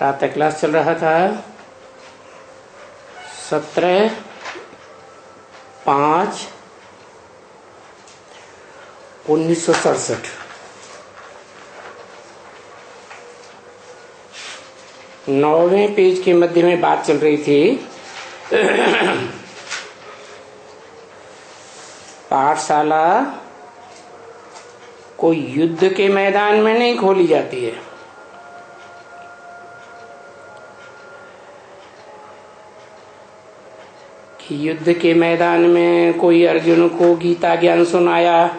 प्रातः क्लास चल रहा था 17/5/1967। 9वें पेज के मध्य में बात चल रही थी पाठशाला कोई युद्ध के मैदान में नहीं खोली जाती है। कि युद्ध के मैदान में कोई अर्जुन को गीता ज्ञान सुनाया,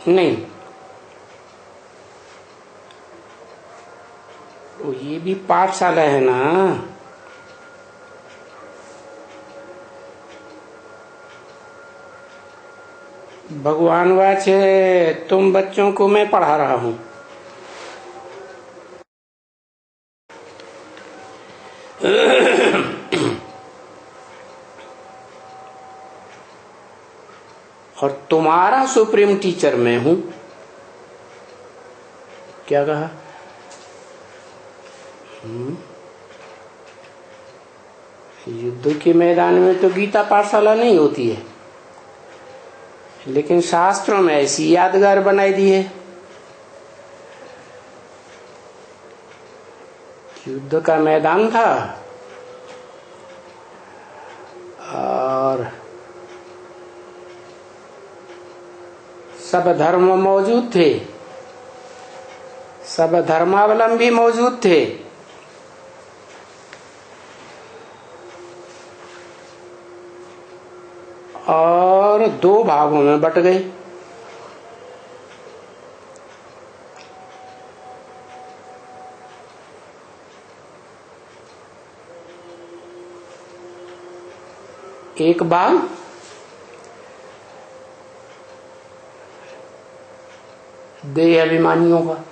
नहीं। तो ये भी पाठशाला है ना। भगवान वाचे तुम बच्चों को मैं पढ़ा रहा हूं। और तुम्हारा सुप्रीम टीचर मैं हूं। क्या कहा? युद्ध के मैदान में तो गीता पाठशाला नहीं होती है, लेकिन शास्त्रों में ऐसी यादगार बनाई दी है। युद्ध का मैदान था और सब धर्म मौजूद थे, सब धर्मावलंबी मौजूद थे। और दो भागों में बट गए। एक भाग देह अभिमानियों का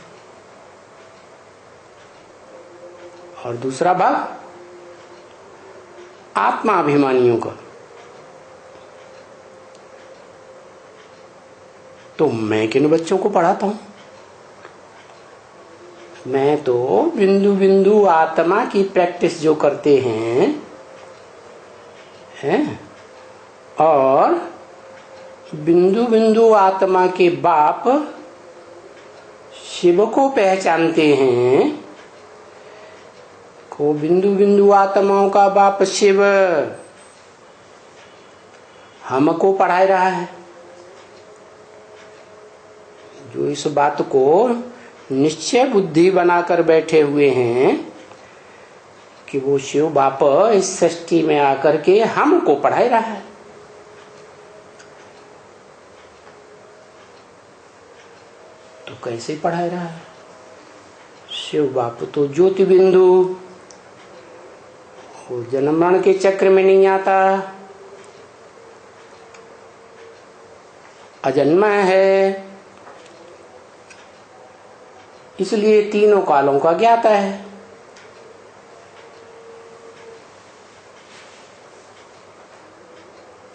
और दूसरा भाग आत्मा अभिमानियों का। तो मैं किन बच्चों को पढ़ाता हूं? मैं तो बिंदु बिंदु आत्मा की प्रैक्टिस जो करते हैं और बिंदु बिंदु आत्मा के बाप शिव को पहचानते हैं। को बिंदु बिंदु आत्माओं का बाप शिव हमको पढ़ा रहा है। जो इस बात को निश्चय बुद्धि बनाकर बैठे हुए हैं कि वो शिव बाप इस सृष्टि में आकर के हमको पढ़ा रहा है। तो कैसे पढ़ा रहा है? शिव बाप तो ज्योति बिंदु, वो जन्म मरण के चक्र में नहीं आता, अजन्मा है, इसलिए तीनों कालों का ज्ञाता है।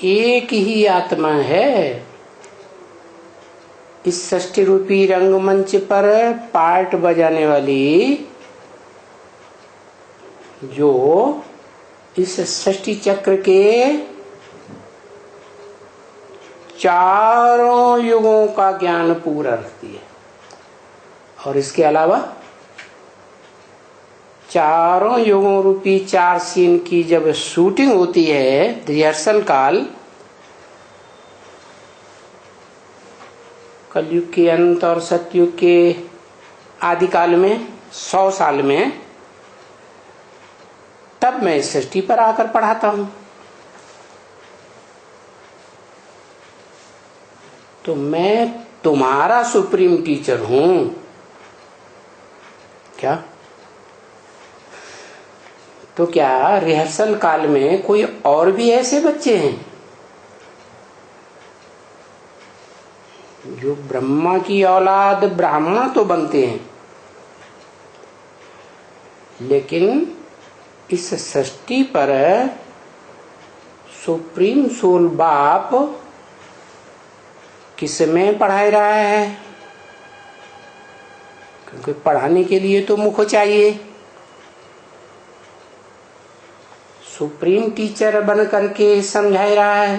एक ही आत्मा है इस सृष्टि रूपी रंगमंच पर पार्ट बजाने वाली, जो इस सृष्टि चक्र के चारों युगों का ज्ञान पूरा रखती है। और इसके अलावा चारों युगों रूपी 4 सीन की जब शूटिंग होती है, रिहर्सल काल, कलयुग के अंत और सतयुग के आदि काल में 100 साल में, तब मैं इस सृष्टि पर आकर पढ़ाता हूं। तो मैं तुम्हारा सुप्रीम टीचर हूं। क्या? तो क्या रिहर्सल काल में कोई और भी ऐसे बच्चे हैं जो ब्रह्मा की औलाद ब्राह्मण तो बनते हैं, लेकिन इस सृष्टि पर सुप्रीम सोल बाप किसमें पढ़ा रहा है? क्योंकि पढ़ाने के लिए तो मुख चाहिए। सुप्रीम टीचर बन करके समझा रहा है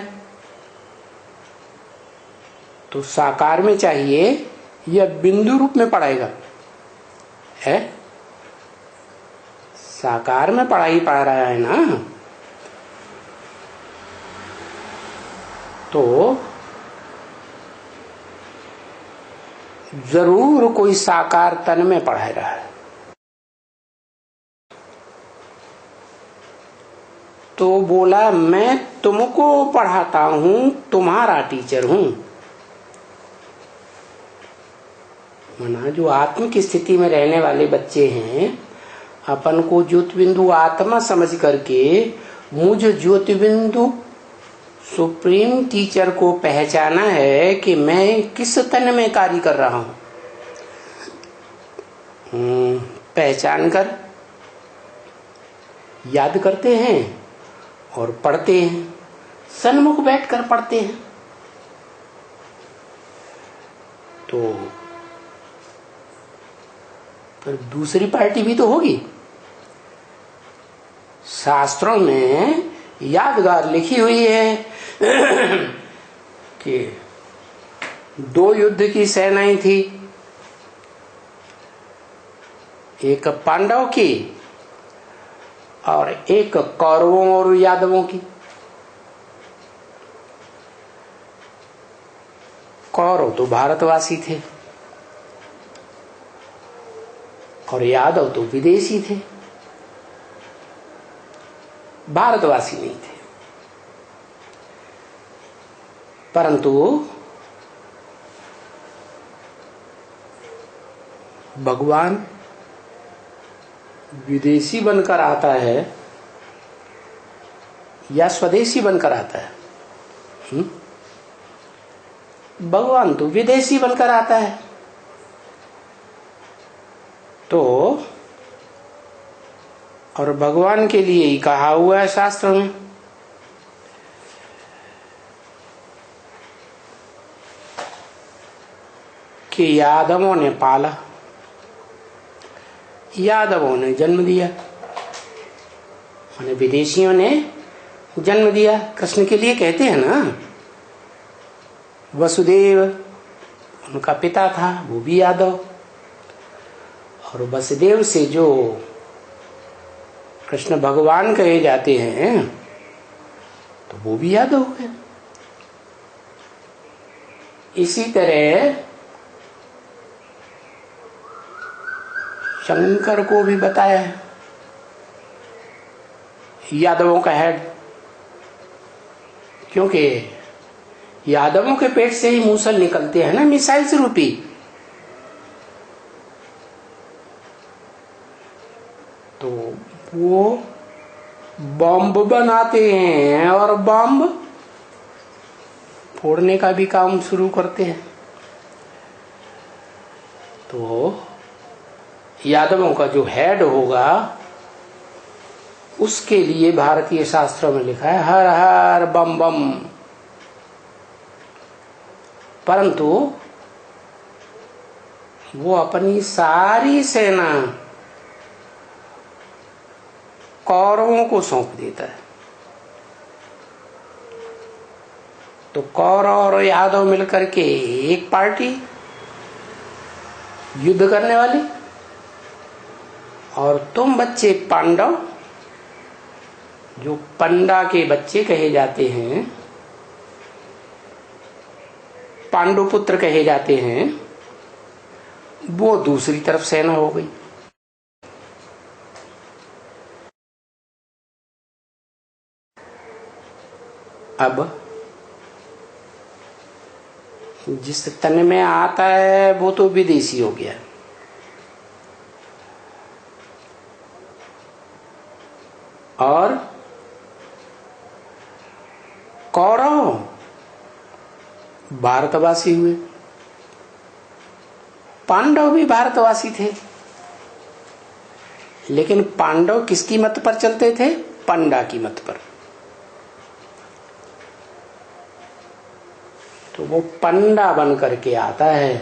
तो साकार में चाहिए या बिंदु रूप में पढ़ाएगा है? साकार में पढ़ाई पढ़ा रहा है ना, तो जरूर कोई साकार तन में पढ़ा रहा है। तो बोला मैं तुमको पढ़ाता हूं, तुम्हारा टीचर हूं। माना जो आत्म की स्थिति में रहने वाले बच्चे हैं, अपन को ज्योतिबिंदु आत्मा समझ करके मुझ ज्योतिबिंदु सुप्रीम टीचर को पहचाना है कि मैं किस तन में कार्य कर रहा हूं। पहचान कर याद करते हैं और पढ़ते हैं, सन्मुख बैठकर पढ़ते हैं। तो फिर दूसरी पार्टी भी तो होगी। शास्त्रों में यादगार लिखी हुई है कि 2 युद्ध की सेनाएं थी, एक पांडव की और एक कौरवों और यादवों की। कौरव तो भारतवासी थे और यादव तो विदेशी थे, भारतवासी नहीं थे। परंतु भगवान विदेशी बनकर आता है या स्वदेशी बनकर आता है? भगवान तो विदेशी बनकर आता है। तो और भगवान के लिए ही कहा हुआ है शास्त्र में कि यादवों ने पाला, यादवों ने जन्म दिया, माने विदेशियों ने जन्म दिया। कृष्ण के लिए कहते हैं ना, वसुदेव उनका पिता था, वो भी यादव, और वसुदेव से जो कृष्ण भगवान कहे जाते हैं तो वो भी यादव है। इसी तरह शंकर को भी बताया है यादवों का हेड, क्योंकि यादवों के पेट से ही मूसल निकलते हैं ना, मिसाइल से रूपी। तो वो बॉम्ब बनाते हैं और बॉम्ब फोड़ने का भी काम शुरू करते हैं। तो यादवों का जो हेड होगा उसके लिए भारतीय शास्त्रों में लिखा है हर हर बम बम। परंतु वो अपनी सारी सेना कौरवों को सौंप देता है। तो कौरव और यादव मिलकर के एक पार्टी युद्ध करने वाली, और तुम बच्चे पांडव जो पंडा के बच्चे कहे जाते हैं, पांडुपुत्र कहे जाते हैं, वो दूसरी तरफ सेना हो गई। अब जिस तन में आता है वो तो विदेशी हो गया, और कौरव भारतवासी हुए, पांडव भी भारतवासी थे, लेकिन पांडव किसकी मत पर चलते थे? पंडा की मत पर। तो वो पंडा बन करके आता है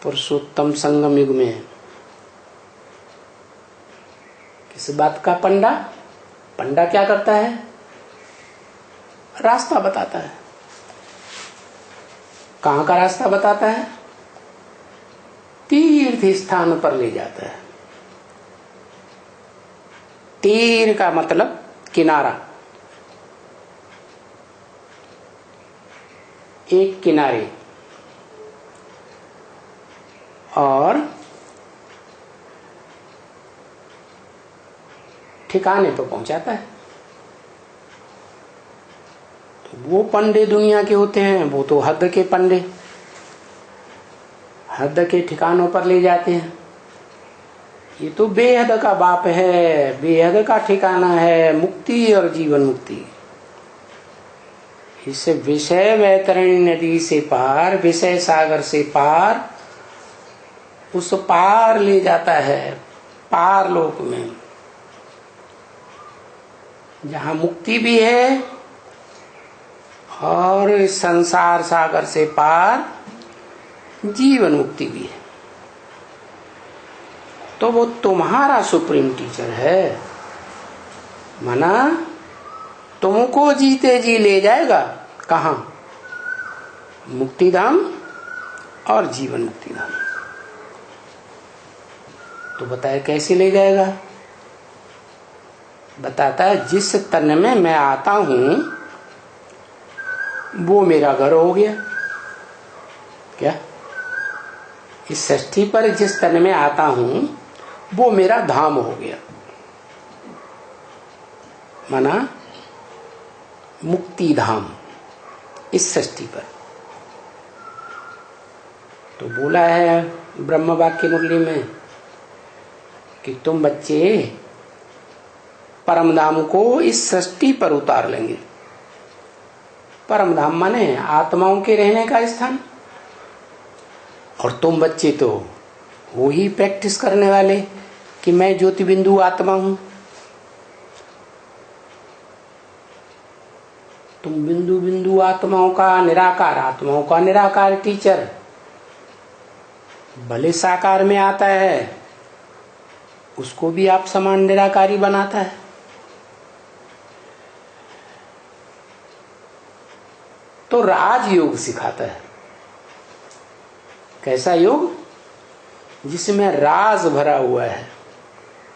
पुरुषोत्तम संगम युग में। किस बात का पंडा? पंडा क्या करता है? रास्ता बताता है। कहां का रास्ता बताता है? तीर्थ स्थान पर ले जाता है। तीर का मतलब किनारा, एक किनारे, और ठिकाने पर पहुंचाता है। तो वो पंडे दुनिया के होते हैं, वो तो हद के पंडे, हद के ठिकानों पर ले जाते हैं। ये तो बेहद का बाप है, बेहद का ठिकाना है, मुक्ति और जीवन मुक्ति। इस विषय वैतरणी नदी से पार, विषय सागर से पार, उस पार ले जाता है, पार लोक में, जहां मुक्ति भी है और संसार सागर से पार जीवन मुक्ति भी है। तो वो तुम्हारा सुप्रीम टीचर है, माना तुमको जीते जी ले जाएगा कहां? मुक्ति धाम और जीवन मुक्ति धाम। तो बताए कैसे ले जाएगा? बताता है जिस तन में मैं आता हूं वो मेरा घर हो गया। क्या? इस षष्ठी पर जिस तन में आता हूं वो मेरा धाम हो गया, माना मुक्ति धाम इस षष्ठी पर। तो बोला है ब्रह्म वाक्य मुरली में कि तुम बच्चे परम धाम को इस षष्ठी पर उतार लेंगे। परम धाम माने आत्माओं के रहने का स्थान, और तुम बच्चे तो वो ही प्रैक्टिस करने वाले कि मैं ज्योति बिंदु आत्मा हूं। तुम बिंदु बिंदु आत्माओं का, निराकार आत्माओं का निराकार टीचर, भले साकार में आता है उसको भी आप समान निराकारी बनाता है। तो राजयोग सिखाता है। कैसा योग? जिसमें राज भरा हुआ है।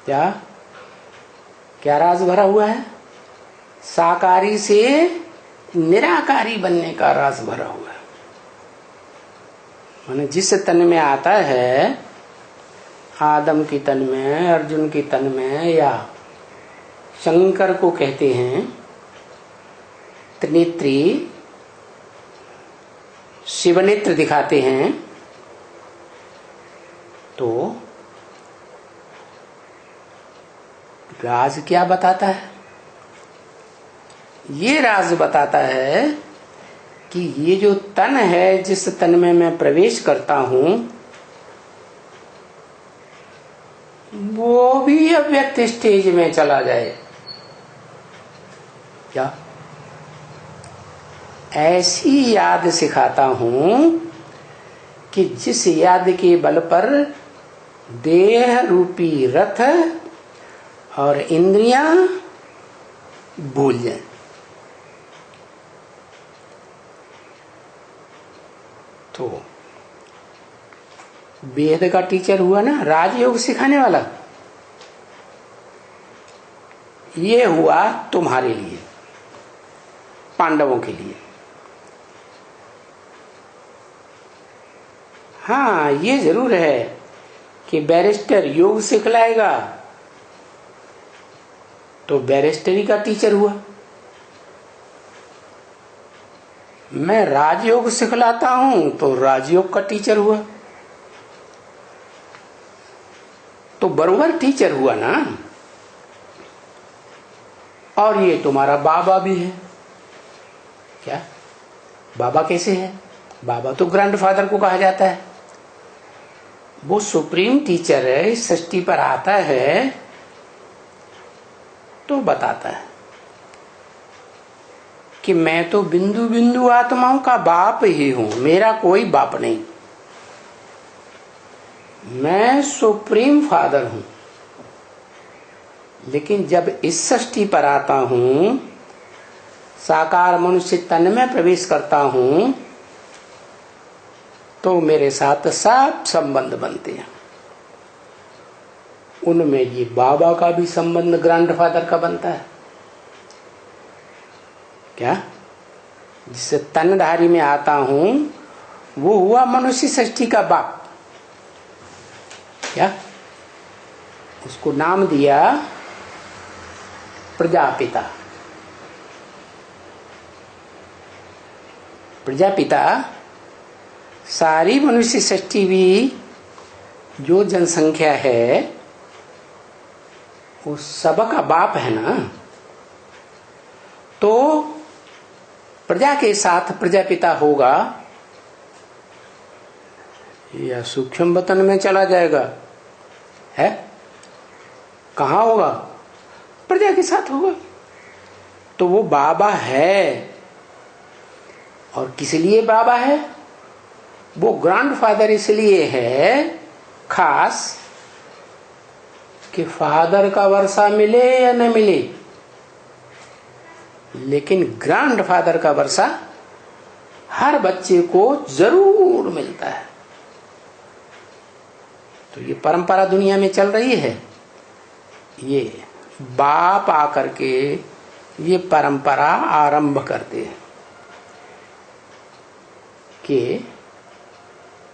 क्या क्या राज भरा हुआ है? साकारी से निराकारी बनने का राज भरा हुआ है। माने जिस तन में आता है, आदम की तन में, अर्जुन की तन में, या शंकर को कहते हैं त्रिनेत्री, शिवनेत्र दिखाते हैं, तो राज क्या बताता है? ये राज बताता है कि ये जो तन है, जिस तन में मैं प्रवेश करता हूं, वो भी अव्यक्त स्टेज में चला जाए। क्या? ऐसी याद सिखाता हूं कि जिस याद के बल पर देह रूपी रथ और इंद्रियां भूल जाएं। तो वेद का टीचर हुआ ना राजयोग सिखाने वाला, ये हुआ तुम्हारे लिए, पांडवों के लिए। हाँ, ये जरूर है कि बैरिस्टर योग सिखलाएगा तो बैरिस्टरी का टीचर हुआ। मैं राजयोग सिखलाता हूं तो राजयोग का टीचर हुआ। तो बरोबर टीचर हुआ ना। और ये तुम्हारा बाबा भी है। क्या? बाबा कैसे है? बाबा तो ग्रैंडफादर को कहा जाता है। वो सुप्रीम टीचर है, इस सृष्टि पर आता है तो बताता है कि मैं तो बिंदु बिंदु आत्माओं का बाप ही हूं, मेरा कोई बाप नहीं। मैं सुप्रीम फादर हूं, लेकिन जब इस सृष्टि पर आता हूं, साकार मनुष्य तन में प्रवेश करता हूं, तो मेरे साथ सब संबंध बनते हैं। उनमें ये बाबा का भी संबंध ग्रैंडफादर का बनता है। क्या? जिससे तनधारी में आता हूं वो हुआ मनुष्य सृष्टि का बाप। क्या? उसको नाम दिया प्रजापिता। प्रजापिता सारी मनुष्य सृष्टि भी जो जनसंख्या है वो सबका बाप है ना। तो प्रजा के साथ प्रजापिता होगा या सूक्ष्म वतन में चला जाएगा? है कहाँ होगा? प्रजा के साथ होगा। तो वो बाबा है। और किस लिए बाबा है? वो ग्रैंडफादर इसलिए है खास कि फादर का वर्षा मिले या न मिले, लेकिन ग्रैंडफादर का वर्षा हर बच्चे को जरूर मिलता है। तो ये परंपरा दुनिया में चल रही है। ये बाप आकर के ये परंपरा आरंभ करते हैं कि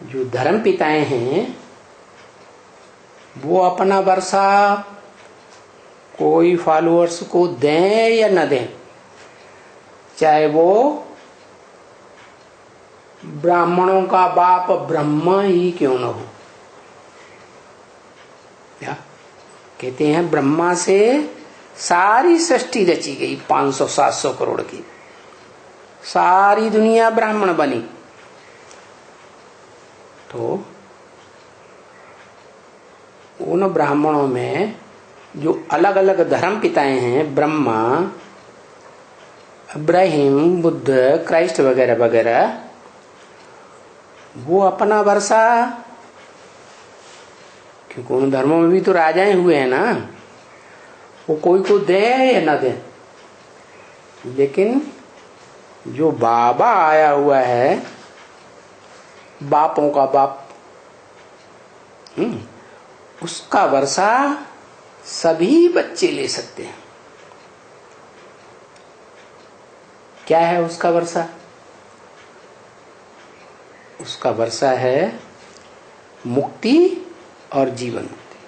जो धर्म पिताएं हैं वो अपना वर्षा कोई फॉलोअर्स को दें या न दें, चाहे वो ब्राह्मणों का बाप ब्रह्मा ही क्यों न हो। क्या कहते हैं? ब्रह्मा से सारी सृष्टि रची गई, 500-700 करोड़ की सारी दुनिया ब्राह्मण बनी। तो उन ब्राह्मणों में जो अलग अलग धर्म पिताएं हैं, ब्रह्मा, इब्राहिम, बुद्ध, क्राइस्ट वगैरह वगैरह, वो अपना वर्षा, क्योंकि उन धर्मों में भी तो राजाएं हुए हैं ना, वो कोई को दे या ना दे, लेकिन जो बाबा आया हुआ है, बापों का बाप, उसका वर्षा सभी बच्चे ले सकते हैं। क्या है उसका वर्षा? उसका वर्षा है मुक्ति और जीवन मुक्ति।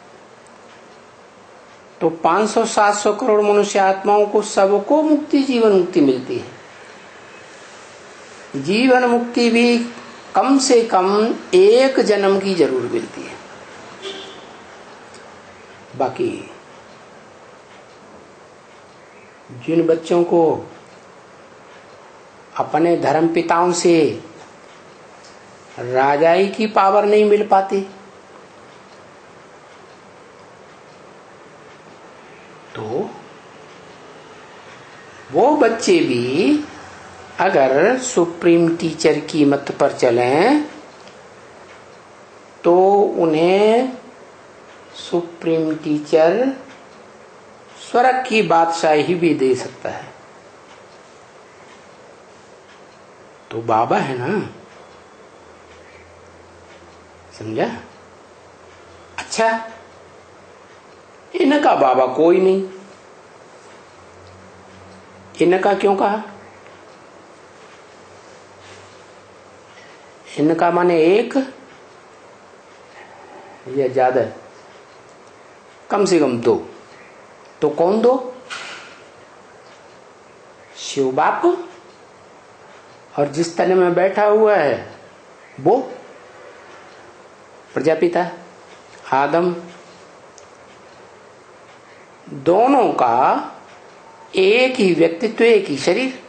तो 500-700 करोड़ मनुष्य आत्माओं को सबको मुक्ति, जीवन मुक्ति मिलती है। जीवन मुक्ति भी कम से कम एक जन्म की जरूर मिलती है। बाकी जिन बच्चों को अपने धर्म पिताओं से राजाई की पावर नहीं मिल पाती, तो वो बच्चे भी अगर सुप्रीम टीचर की मत पर चलें तो उन्हें सुप्रीम टीचर स्वर्ग की बादशाही भी दे सकता है। तो बाबा है ना, समझा? अच्छा, इनका बाबा कोई नहीं, इनका क्यों कहा? इनका माने एक या ज्यादा? कम से कम दो। तो कौन दो? शिव बाप और जिस तने में बैठा हुआ है वो प्रजापिता आदम। दोनों का एक ही व्यक्तित्व, एक ही शरीर।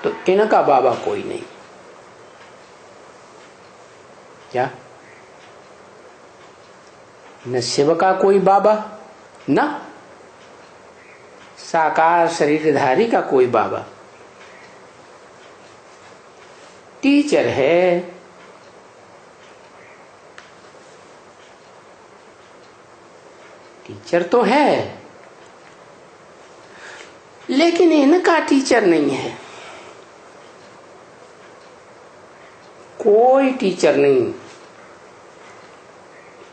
तो इनका बाबा कोई नहीं। क्या? न शिव का कोई बाबा, न साकार शरीरधारी का कोई बाबा। टीचर है, टीचर तो है, लेकिन इनका टीचर नहीं है। कोई टीचर नहीं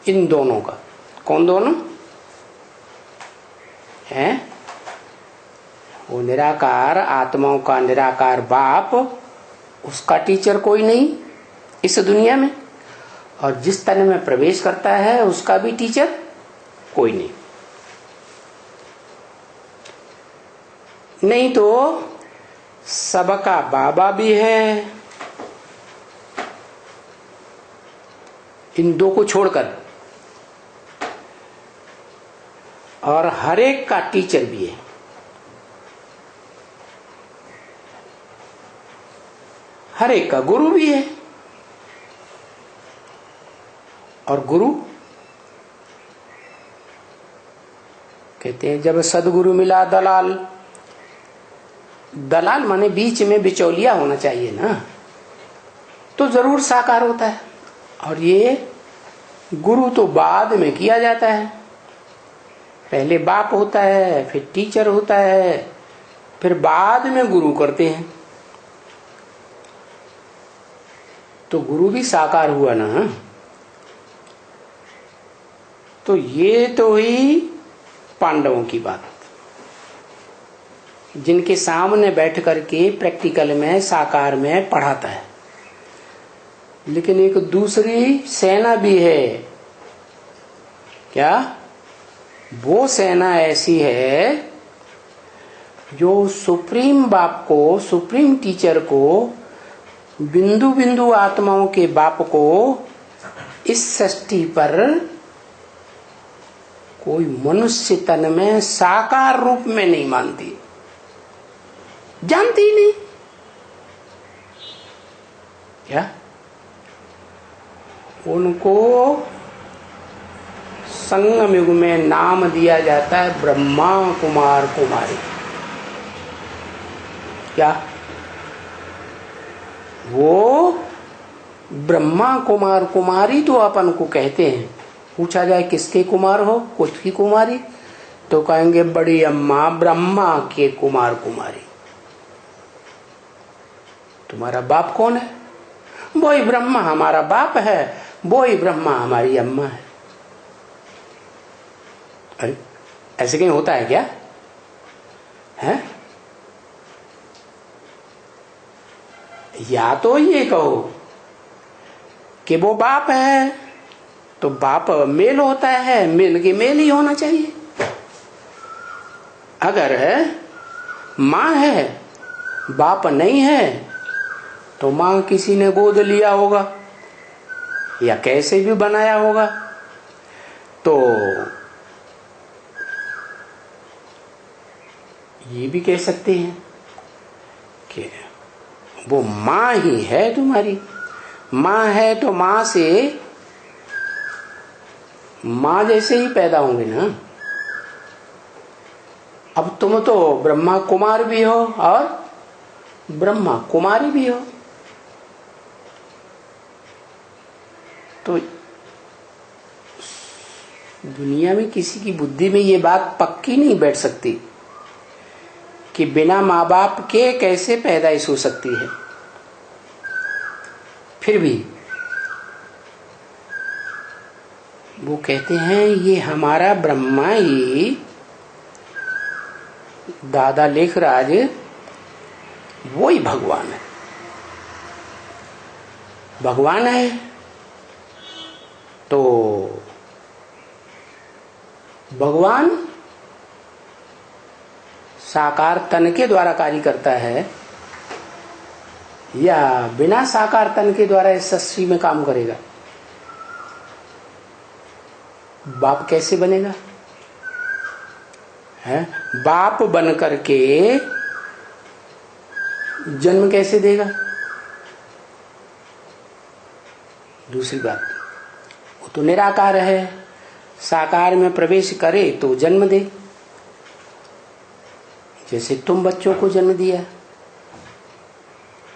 इन दोनों का। कौन दोनों है? वो निराकार आत्माओं का निराकार बाप, उसका टीचर कोई नहीं इस दुनिया में, और जिस तन में प्रवेश करता है उसका भी टीचर कोई नहीं। नहीं तो सबका बाबा भी है, इन दो को छोड़कर, और हर एक का टीचर भी है। हर एक का गुरु भी है। और गुरु कहते हैं जब सदगुरु मिला दलाल, दलाल माने बीच में बिचौलिया होना चाहिए ना, तो जरूर साकार होता है। और ये गुरु तो बाद में किया जाता है। पहले बाप होता है, फिर टीचर होता है, फिर बाद में गुरु करते हैं। तो गुरु भी साकार हुआ ना। तो ये तो ही पांडवों की बात, जिनके सामने बैठ करके प्रैक्टिकल में साकार में पढ़ाता है। लेकिन एक दूसरी सेना भी है। क्या? वो सेना ऐसी है जो सुप्रीम बाप को, सुप्रीम टीचर को, बिंदु बिंदु आत्माओं के बाप को इस सृष्टि पर कोई मनुष्य तन में साकार रूप में नहीं मानती, जानती ही नहीं। क्या? उनको संगम युग में नाम दिया जाता है ब्रह्मा कुमार कुमारी। क्या? वो ब्रह्मा कुमार कुमारी तो अपन को कहते हैं। पूछा जाए किसके कुमार हो, कुछ की कुमारी, तो कहेंगे बड़ी अम्मा ब्रह्मा के कुमार कुमारी। तुम्हारा बाप कौन है? वो ही ब्रह्मा हमारा बाप है, वो ही ब्रह्मा हमारी अम्मा है। अरे ऐसे कहीं होता है क्या? है? या तो ये कहो कि वो बाप है तो बाप मेल होता है, मेल के मेल ही होना चाहिए। अगर माँ है बाप नहीं है तो माँ किसी ने गोद लिया होगा या कैसे भी बनाया होगा। तो ये भी कह सकते हैं कि वो माँ ही है तुम्हारी। माँ है तो माँ से माँ जैसे ही पैदा होंगे ना। अब तुम तो ब्रह्मा कुमार भी हो और ब्रह्मा कुमारी भी हो। तो दुनिया में किसी की बुद्धि में ये बात पक्की नहीं बैठ सकती कि बिना माँ बाप के कैसे पैदाइश हो सकती है। फिर भी वो कहते हैं ये हमारा ब्रह्मा ही, दादा लेखराज, वो ही भगवान है। भगवान है तो भगवान साकार तन के द्वारा कार्य करता है या बिना साकार तन के द्वारा इस सृष्टि में काम करेगा? बाप कैसे बनेगा? है बाप बन करके जन्म कैसे देगा? दूसरी बात, वो तो निराकार है, साकार में प्रवेश करे तो जन्म दे। जैसे तुम बच्चों को जन्म दिया,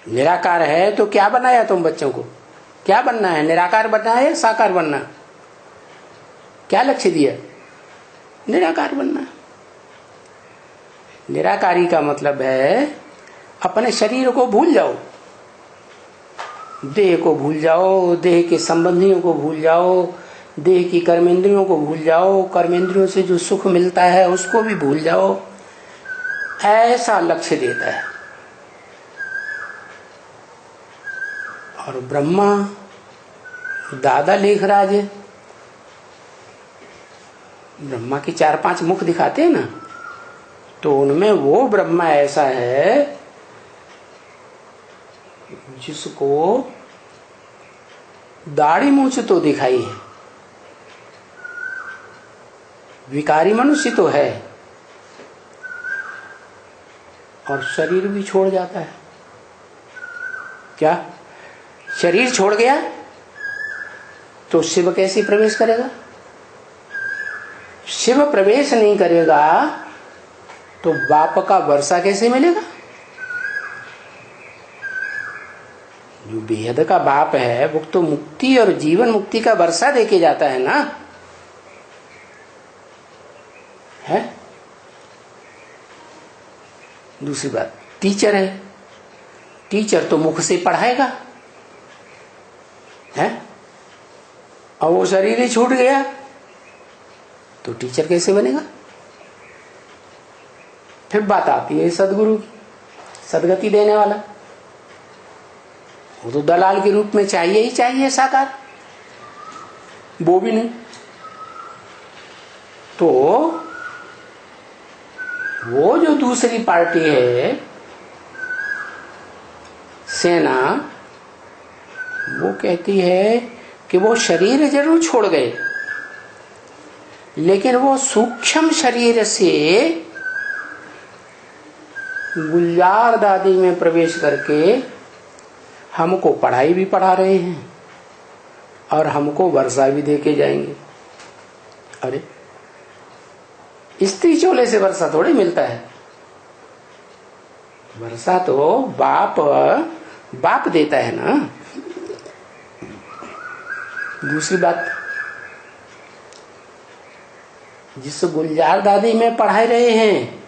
निराकार है तो क्या बनाया तुम बच्चों को? क्या बनना है? निराकार बनना है या साकार बनना? क्या लक्ष्य दिया? निराकार बनना। निराकारी का मतलब है अपने शरीर को भूल जाओ, देह को भूल जाओ, देह के संबंधियों को भूल जाओ, देह की कर्मेंद्रियों को भूल जाओ, कर्मेंद्रियों से जो सुख मिलता है उसको भी भूल जाओ, ऐसा लक्ष्य देता है। और ब्रह्मा दादा लेखराज है, ब्रह्मा की 4-5 मुख दिखाते हैं ना, तो उनमें वो ब्रह्मा ऐसा है जिसको दाढ़ी मूंछ तो दिखाई है, विकारी मनुष्य तो है, और शरीर भी छोड़ जाता है। क्या शरीर छोड़ गया तो शिव कैसे प्रवेश करेगा? शिव प्रवेश नहीं करेगा तो बाप का वर्षा कैसे मिलेगा? जो बेहद का बाप है वो तो मुक्ति और जीवन मुक्ति का वर्षा देके जाता है ना, है। दूसरी बात, टीचर है, टीचर तो मुख से पढ़ाएगा, है। और वो शरीर ही छूट गया तो टीचर कैसे बनेगा? फिर बात आती है सदगुरु की, सदगति देने वाला, वो तो दलाल के रूप में चाहिए ही चाहिए साकार, वो भी नहीं। तो वो जो दूसरी पार्टी है सेना, वो कहती है कि वो शरीर जरूर छोड़ गए लेकिन वो सूक्ष्म शरीर से गुलजार दादी में प्रवेश करके हमको पढ़ाई भी पढ़ा रहे हैं और हमको वर्षा भी देके जाएंगे। अरे स्त्री चोले से वर्षा थोड़ी मिलता है, वर्षा तो बाप देता है ना। दूसरी बात, जिस गुलजार दादी में पढ़ाई रहे हैं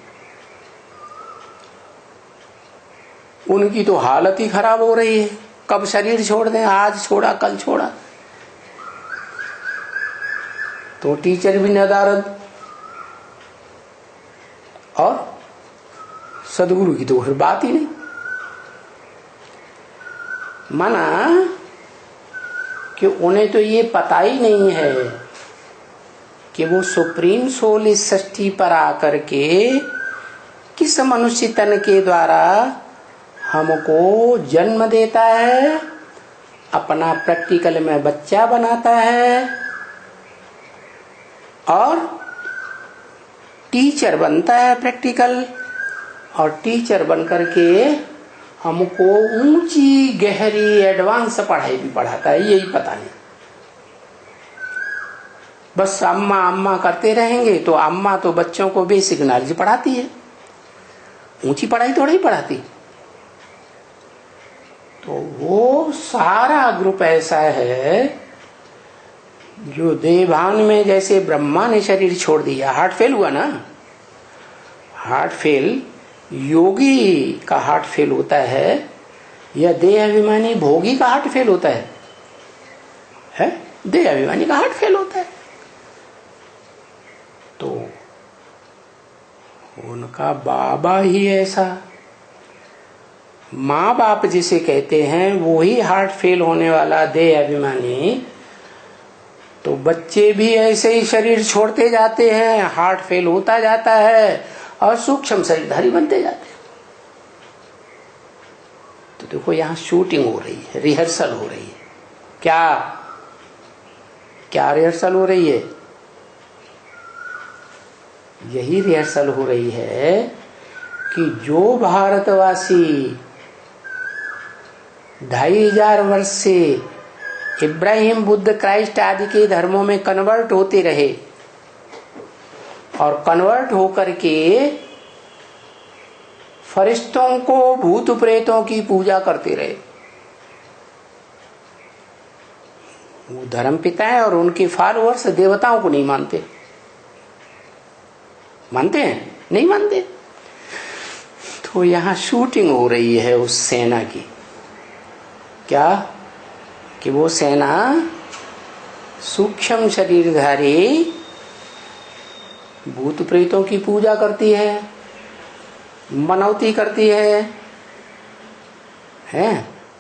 उनकी तो हालत ही खराब हो रही है, कब शरीर छोड़ दें, आज छोड़ा कल छोड़ा, तो टीचर भी नदारद और सदगुरु की तो फिर बात ही नहीं। माना कि उन्हें तो ये पता ही नहीं है कि वो सुप्रीम सोल इस सृष्टि पर आकर के किस मनुष्य तन के द्वारा हमको जन्म देता है, अपना प्रैक्टिकल में बच्चा बनाता है और टीचर बनता है प्रैक्टिकल, और टीचर बनकर के हमको ऊंची गहरी एडवांस पढ़ाई भी पढ़ाता है, यही पता नहीं। बस अम्मा अम्मा करते रहेंगे तो अम्मा तो बच्चों को बेसिक नॉलेज पढ़ाती है, ऊंची पढ़ाई थोड़ी पढ़ाती। तो वो सारा ग्रुप ऐसा है जो देवान में, जैसे ब्रह्मा ने शरीर छोड़ दिया, हार्ट फेल हुआ ना, हार्ट फेल योगी का हार्ट फेल होता है या देह अभिमानी भोगी का हार्ट फेल होता है? देह अभिमानी का हार्ट फेल होता है। तो उनका बाबा ही ऐसा, माँ बाप जिसे कहते हैं वो ही हार्ट फेल होने वाला देह अभिमानी, तो बच्चे भी ऐसे ही शरीर छोड़ते जाते हैं, हार्ट फेल होता जाता है और सूक्ष्म शरीरधारी बनते जाते हैं। तो देखो यहाँ शूटिंग हो रही है, रिहर्सल हो रही है। क्या रिहर्सल हो रही है? यही रिहर्सल हो रही है कि जो भारतवासी 2500 वर्ष से इब्राहिम बुद्ध क्राइस्ट आदि के धर्मों में कन्वर्ट होते रहे और कन्वर्ट होकर के फरिश्तों को, भूत प्रेतों की पूजा करते रहे, वो धर्म पिता है और उनके फॉलोअर्स देवताओं को नहीं मानते। मानते हैं? नहीं मानते। तो यहाँ शूटिंग हो रही है उस सेना की। क्या? कि वो सेना सूक्ष्म शरीरधारी भूत प्रेतों की पूजा करती है, मनौती करती है?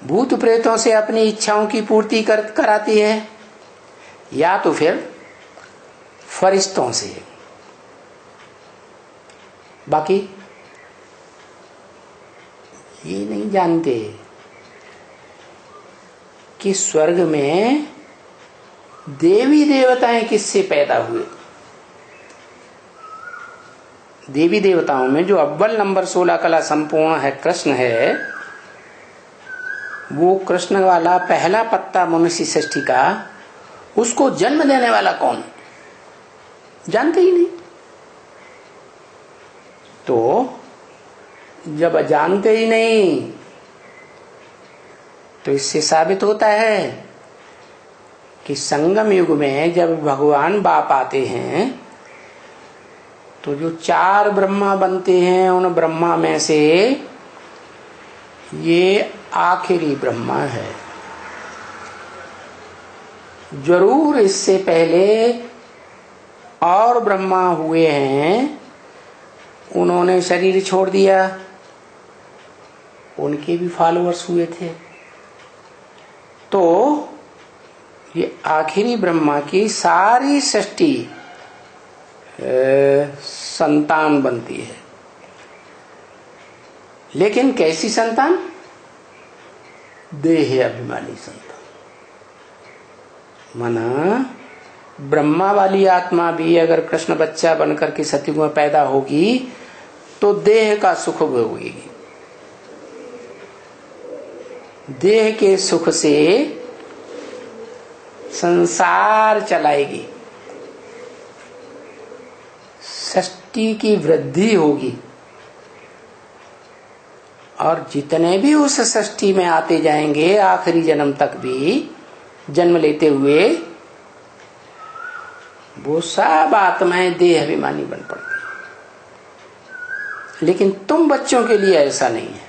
भूत प्रेतों से अपनी इच्छाओं की पूर्ति कराती है, या तो फिर फरिश्तों से। बाकी ये नहीं जानते कि स्वर्ग में देवी देवताएं किससे पैदा हुए। देवी देवताओं में जो अव्वल नंबर 16 कला संपूर्ण है, कृष्ण है, वो कृष्ण वाला पहला पत्ता मनुष्य सृष्टि का, उसको जन्म देने वाला कौन? जानते ही नहीं। तो जब जानते ही नहीं, तो इससे साबित होता है कि संगम युग में जब भगवान बाप आते हैं तो जो 4 ब्रह्मा बनते हैं, उन ब्रह्मा में से ये आखिरी ब्रह्मा है। जरूर इससे पहले और ब्रह्मा हुए हैं, उन्होंने शरीर छोड़ दिया, उनके भी फॉलोअर्स हुए थे। तो ये आखिरी ब्रह्मा की सारी सृष्टि संतान बनती है। लेकिन कैसी संतान? देह अभिमानी संतान। माना ब्रह्मा वाली आत्मा भी अगर कृष्ण बच्चा बनकर के सतयुग में पैदा होगी तो देह का सुख भोगेगी। देह के सुख से संसार चलाएगी, सृष्टि की वृद्धि होगी, और जितने भी उस सृष्टि में आते जाएंगे आखिरी जन्म तक भी जन्म लेते हुए, वो सब आत्माएं देह अभिमानी बन पड़ती। लेकिन तुम बच्चों के लिए ऐसा नहीं है।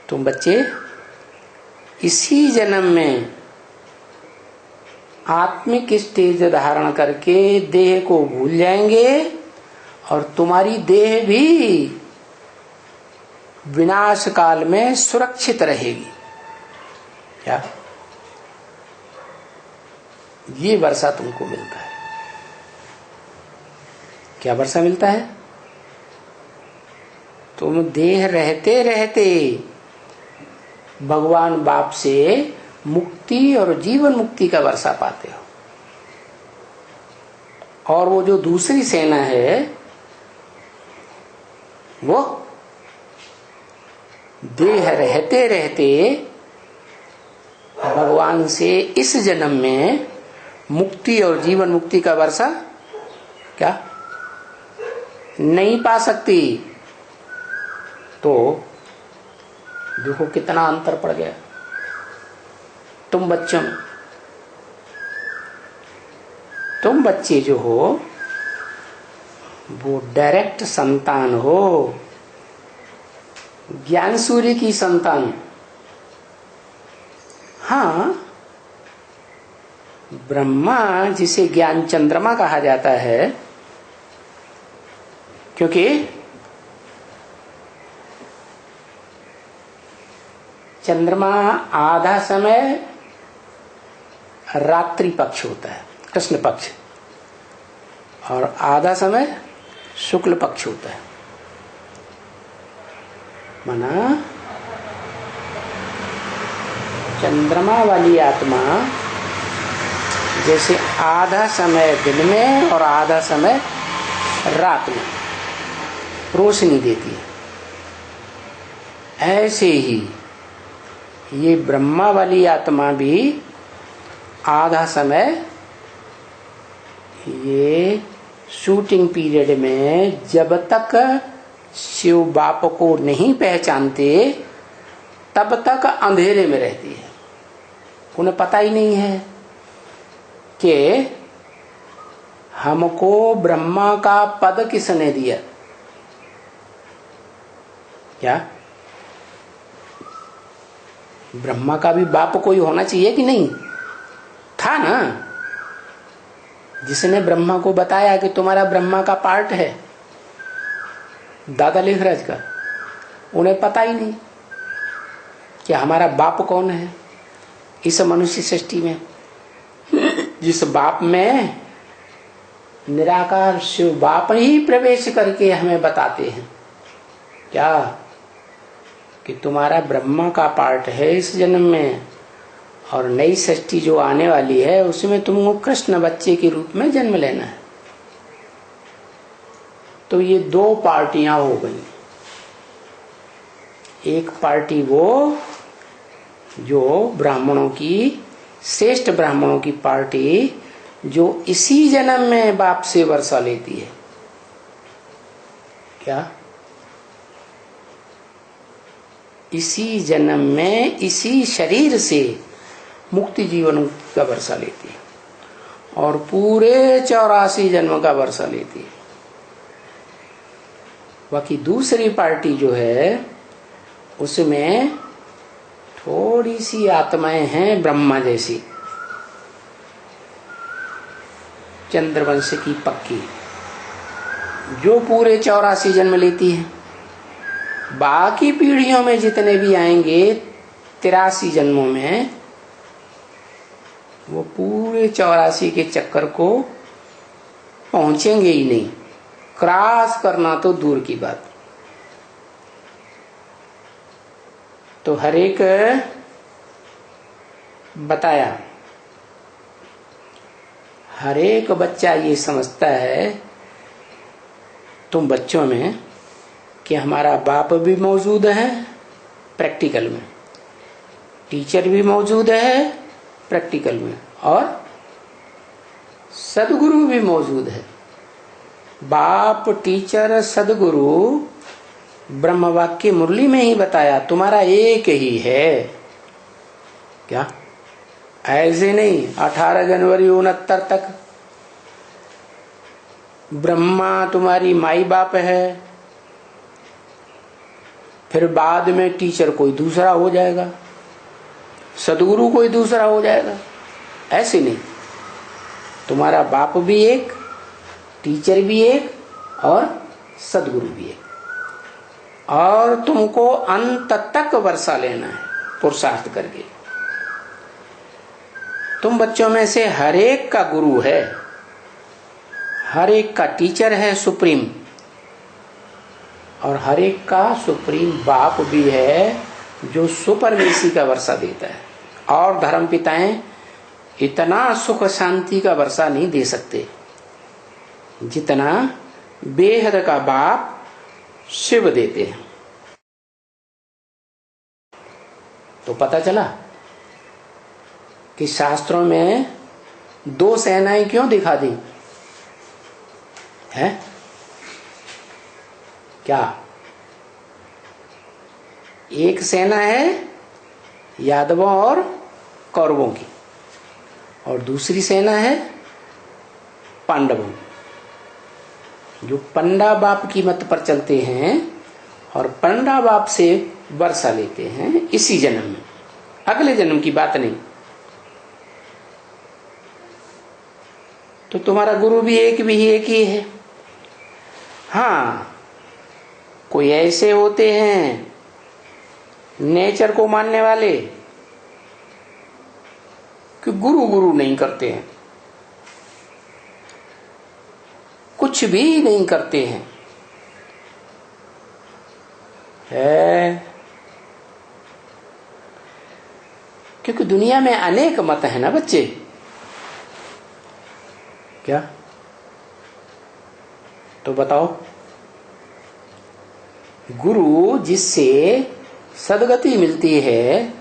तुम बच्चे इसी जन्म में आत्मिक स्टेज धारण करके देह को भूल जाएंगे, और तुम्हारी देह भी विनाश काल में सुरक्षित रहेगी। क्या? ये वर्षा तुमको मिलता है। क्या वर्षा मिलता है? तुम देह रहते रहते भगवान बाप से मुक्ति और जीवन मुक्ति का वर्षा पाते हो। और वो जो दूसरी सेना है, वो देह रहते रहते भगवान से इस जन्म में मुक्ति और जीवन मुक्ति का वर्षा क्या नहीं पा सकती। तो देखो कितना अंतर पड़ गया तुम बच्चों में। तुम बच्चे जो हो वो डायरेक्ट संतान हो, ज्ञान सूर्य की संतान। हाँ, ब्रह्मा जिसे ज्ञान चंद्रमा कहा जाता है, क्योंकि चंद्रमा आधा समय रात्रि पक्ष होता है, कृष्ण पक्ष, और आधा समय शुक्ल पक्ष होता है। माना चंद्रमा वाली आत्मा जैसे आधा समय दिन में और आधा समय रात में रोशनी देती है, ऐसे ही ये ब्रह्मा वाली आत्मा भी आधा समय ये शूटिंग पीरियड में जब तक शिव बाप को नहीं पहचानते तब तक अंधेरे में रहती है। उन्हें पता ही नहीं है कि हमको ब्रह्मा का पद किसने दिया? क्या ब्रह्मा का भी बाप कोई होना चाहिए कि नहीं? था ना, जिसने ब्रह्मा को बताया कि तुम्हारा ब्रह्मा का पार्ट है, दादा लेखराज का। उन्हें पता ही नहीं कि हमारा बाप कौन है इस मनुष्य सृष्टि में। जिस बाप में निराकार शिव बाप ही प्रवेश करके हमें बताते हैं क्या कि तुम्हारा ब्रह्मा का पार्ट है इस जन्म में, और नई सृष्टि जो आने वाली है उसमें तुमको कृष्ण बच्चे के रूप में जन्म लेना है। तो ये दो पार्टियां हो गई। एक पार्टी वो जो ब्राह्मणों की, श्रेष्ठ ब्राह्मणों की पार्टी, जो इसी जन्म में बाप से वर्षा लेती है। क्या इसी जन्म में इसी शरीर से मुक्ति जीवन का वर्षा लेती है, और पूरे 84 जन्म का वर्षा लेती है। बाकी दूसरी पार्टी जो है उसमें थोड़ी सी आत्माएं हैं ब्रह्मा जैसी, चंद्रवंश की पक्की, जो पूरे 84 जन्म लेती है। बाकी पीढ़ियों में जितने भी आएंगे 83 जन्मों में, वो पूरे 84 के चक्कर को पहुंचेंगे ही नहीं। क्रॉस करना तो दूर की बात। तो हर एक बताया, हर एक बच्चा ये समझता है तुम बच्चों में कि हमारा बाप भी मौजूद है प्रैक्टिकल में, टीचर भी मौजूद है प्रैक्टिकल में, और सदगुरु भी मौजूद है। बाप, टीचर, सदगुरु ब्रह्म वाक्य मुरली में ही बताया तुम्हारा एक ही है। क्या ऐसे नहीं 18 जनवरी 69 तक ब्रह्मा तुम्हारी माई बाप है, फिर बाद में टीचर कोई दूसरा हो जाएगा, सदगुरु कोई दूसरा हो जाएगा। ऐसे नहीं, तुम्हारा बाप भी एक, टीचर भी एक, और सदगुरु भी एक, और तुमको अंत तक वर्षा लेना है पुरुषार्थ करके। तुम बच्चों में से हर एक का गुरु है, हर एक का टीचर है सुप्रीम, और हर एक का सुप्रीम बाप भी है जो सुपरमेसी का वर्षा देता है। और धर्म पिताएं इतना सुख शांति का वर्षा नहीं दे सकते जितना बेहद का बाप शिव देते हैं। तो पता चला कि शास्त्रों में दो सेनाएं क्यों दिखा दी है? क्या एक सेना है यादवों और कौरवों की, और दूसरी सेना है पांडवों, जो पंडा बाप की मत पर चलते हैं और पंडा बाप से वर्षा लेते हैं इसी जन्म में, अगले जन्म की बात नहीं। तो तुम्हारा गुरु भी एक ही है। हाँ, कोई ऐसे होते हैं नेचर को मानने वाले कि गुरु गुरु नहीं करते हैं, कुछ भी नहीं करते हैं, है क्योंकि दुनिया में अनेक मत है ना बच्चे। क्या तो बताओ, गुरु जिससे सदगति मिलती है,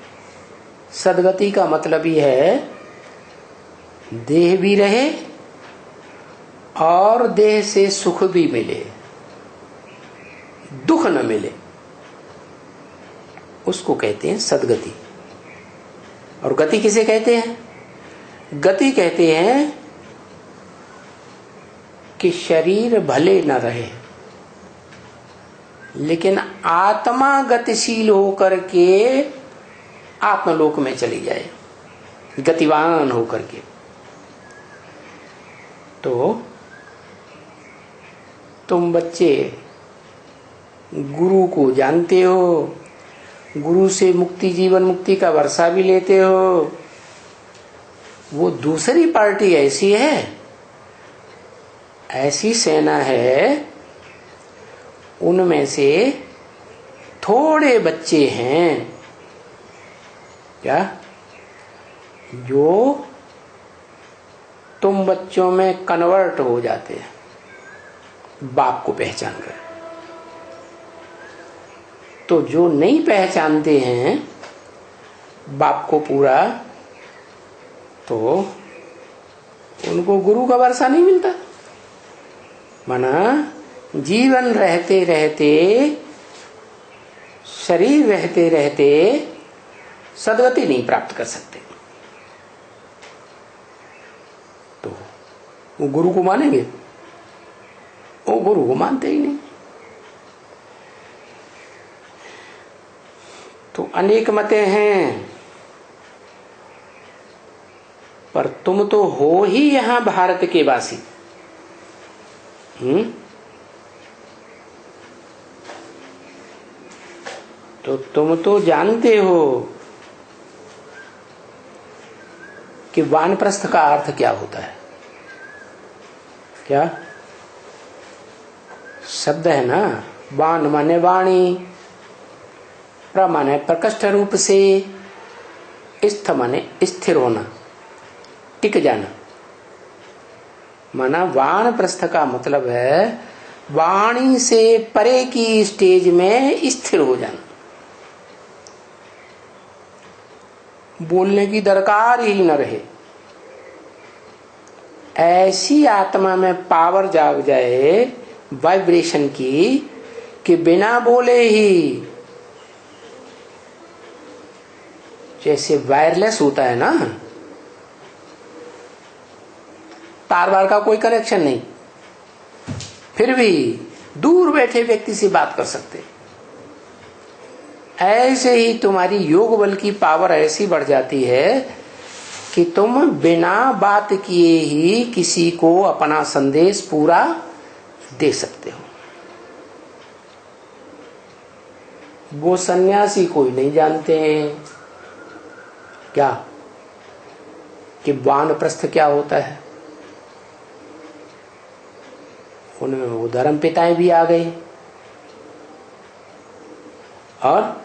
सदगति का मतलब ही है देह भी रहे और देह से सुख भी मिले, दुख न मिले, उसको कहते हैं सदगति। और गति किसे कहते हैं? गति कहते हैं कि शरीर भले न रहे लेकिन आत्मा गतिशील होकर के आत्मलोक में चली जाए, गतिवान होकर के। तो तुम बच्चे गुरु को जानते हो, गुरु से मुक्ति, जीवन मुक्ति का वर्षा भी लेते हो। वो दूसरी पार्टी ऐसी है, ऐसी सेना है, उनमें से थोड़े बच्चे हैं क्या, जो तुम बच्चों में कन्वर्ट हो जाते हैं बाप को पहचान कर। तो जो नहीं पहचानते हैं बाप को पूरा, तो उनको गुरु का वर्षा नहीं मिलता। माना जीवन रहते रहते, शरीर रहते रहते सद्गति नहीं प्राप्त कर सकते। तो वो गुरु को मानेंगे? वो गुरु को मानते ही नहीं। तो अनेक मतें हैं, पर तुम तो हो ही यहां भारत के वासी। तो तुम तो जानते हो कि वानप्रस्थ का अर्थ क्या होता है। क्या शब्द है ना, वान माने वाणी, प्र माने प्रकृष्ट रूप से, स्थ माने स्थिर होना, टिक जाना। माना वानप्रस्थ का मतलब है वाणी से परे की स्टेज में स्थिर हो जाना, बोलने की दरकार ही न रहे। ऐसी आत्मा में पावर जाग जाए वाइब्रेशन की कि बिना बोले ही, जैसे वायरलेस होता है ना, तार वार का कोई कनेक्शन नहीं, फिर भी दूर बैठे व्यक्ति से बात कर सकते। ऐसे ही तुम्हारी योग बल की पावर ऐसी बढ़ जाती है कि तुम बिना बात किए ही किसी को अपना संदेश पूरा दे सकते हो। वो सन्यासी कोई नहीं जानते हैं क्या कि वानप्रस्थ क्या होता है। उनमें वो धर्म पिताएं भी आ गए, और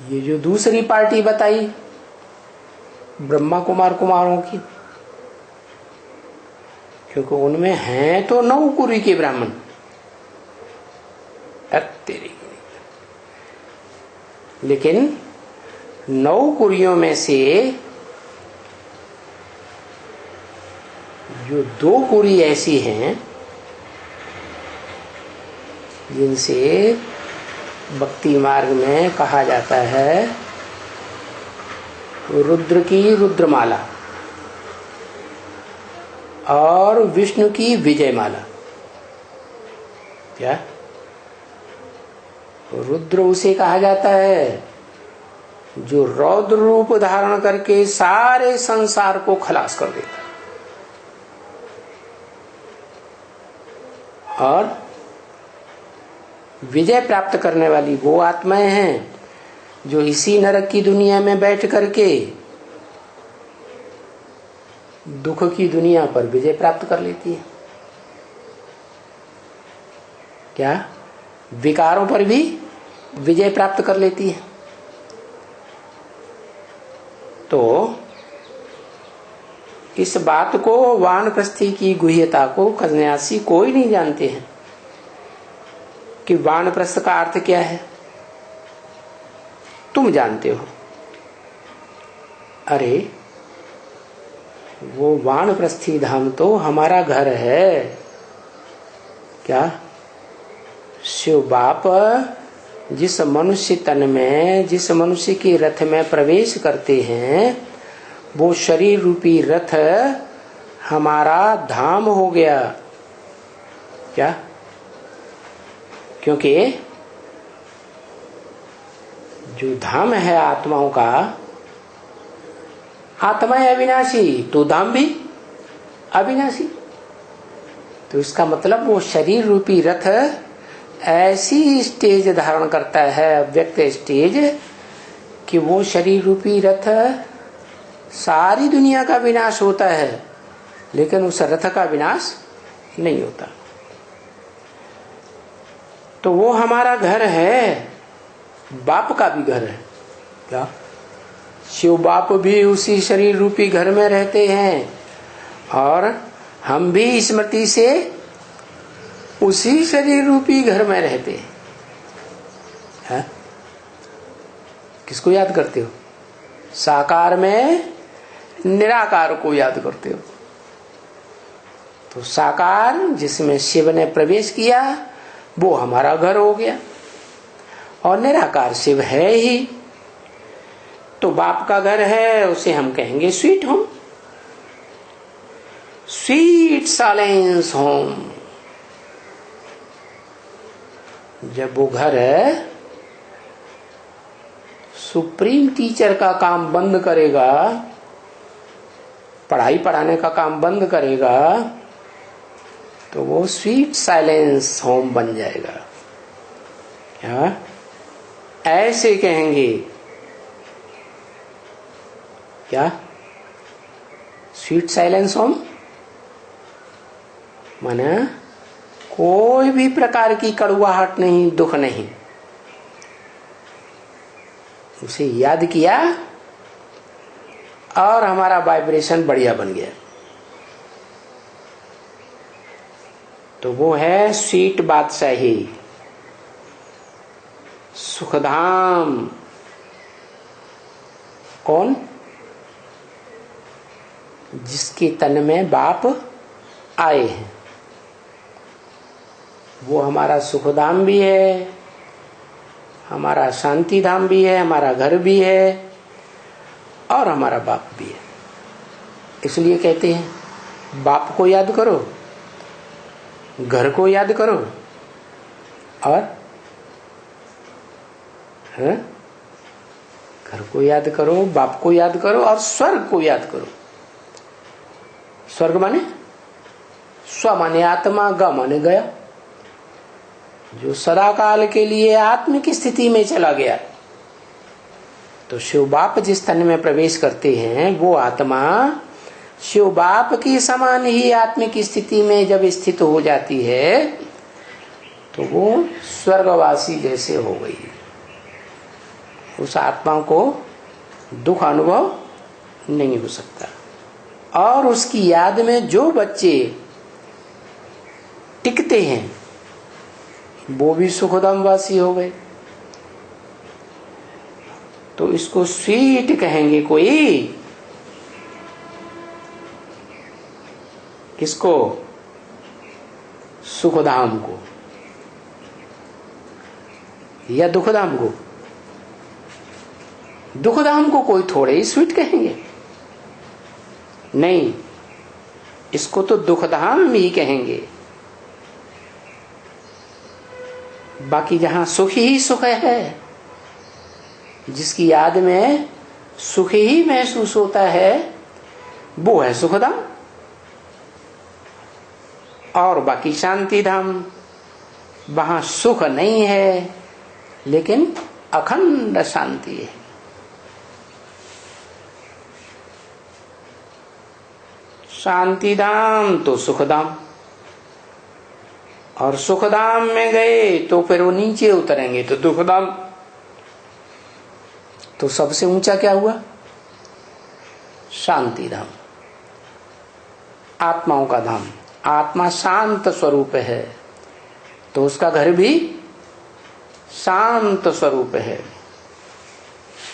ये जो दूसरी पार्टी बताई ब्रह्मा कुमारों की, क्योंकि उनमें हैं तो 9 कुरी के ब्राह्मण। तेरे, लेकिन 9 कुरियों में से जो 2 कुरी ऐसी हैं जिनसे भक्ति मार्ग में कहा जाता है रुद्र की रुद्रमाला और विष्णु की विजयमाला। क्या रुद्र उसे कहा जाता है जो रौद्र रूप धारण करके सारे संसार को खलास कर देता है, और विजय प्राप्त करने वाली वो आत्माएं हैं जो इसी नरक की दुनिया में बैठ करके दुख की दुनिया पर विजय प्राप्त कर लेती है। क्या विकारों पर भी विजय प्राप्त कर लेती है। तो इस बात को, वानप्रस्थी की गुह्यता को सन्यासी कोई नहीं जानते हैं कि वानप्रस्थ का अर्थ क्या है। तुम जानते हो। अरे वो वानप्रस्थी धाम तो हमारा घर है। क्या शिव बाप जिस मनुष्य तन में, जिस मनुष्य के रथ में प्रवेश करते हैं, वो शरीर रूपी रथ हमारा धाम हो गया। क्या? क्योंकि जो धाम है आत्माओं का, आत्मा है अविनाशी, तो धाम भी अविनाशी। तो इसका मतलब वो शरीर रूपी रथ ऐसी स्टेज धारण करता है, अव्यक्त स्टेज, कि वो शरीर रूपी रथ सारी दुनिया का विनाश होता है, लेकिन उस रथ का विनाश नहीं होता। तो वो हमारा घर है, बाप का भी घर है। क्या? शिव बाप भी उसी शरीर रूपी घर में रहते हैं, और हम भी स्मृति से उसी शरीर रूपी घर में रहते हैं। किसको याद करते हो? साकार में निराकार को याद करते हो। तो साकार जिसमें शिव ने प्रवेश किया वो हमारा घर हो गया, और निराकार शिव है ही। तो बाप का घर है, उसे हम कहेंगे sweet home, sweet silence home. जब वो घर है सुप्रीम टीचर का काम बंद करेगा, पढ़ाई पढ़ाने का काम बंद करेगा, तो वो स्वीट साइलेंस होम बन जाएगा। क्या? ऐसे कहेंगे। क्या? स्वीट साइलेंस होम माने कोई भी प्रकार की कड़वाहट नहीं, दुख नहीं। उसे याद किया और हमारा वाइब्रेशन बढ़िया बन गया। तो वो है स्वीट बादशाही, सुखधाम। कौन? जिसके तन में बाप आए हैं, वो हमारा सुखधाम भी है, हमारा शांति धाम भी है, हमारा घर भी है, और हमारा बाप भी है। इसलिए कहते हैं बाप को याद करो, घर को याद करो, और घर को याद करो, बाप को याद करो, और स्वर्ग को याद करो। स्वर्ग माने स्व माने आत्मा, ग माने गया, जो सदा काल के लिए आत्मिक स्थिति में चला गया। तो शिव बाप जिस तन में प्रवेश करते हैं वो आत्मा शिव बाप की समान ही आत्मिक स्थिति में जब स्थित हो जाती है तो वो स्वर्गवासी जैसे हो गई। उस आत्मा को दुख अनुभव नहीं हो सकता। और उसकी याद में जो बच्चे टिकते हैं वो भी सुखधामवासी हो गए। तो इसको स्वीट कहेंगे कोई, किसको? सुखधाम को या दुखधाम को? दुखधाम को कोई थोड़े ही स्वीट कहेंगे, नहीं, इसको तो दुखधाम ही कहेंगे। बाकी जहां सुख ही सुख है, जिसकी याद में सुख ही महसूस होता है, वो है सुखधाम। और बाकी शांति धाम, वहां सुख नहीं है लेकिन अखंड शांति है। शांति धाम तो सुखधाम, और सुखधाम में गए तो फिर वो नीचे उतरेंगे तो दुखधाम। तो सबसे ऊंचा क्या हुआ? शांति धाम, आत्माओं का धाम। आत्मा शांत स्वरूप है तो उसका घर भी शांत स्वरूप है।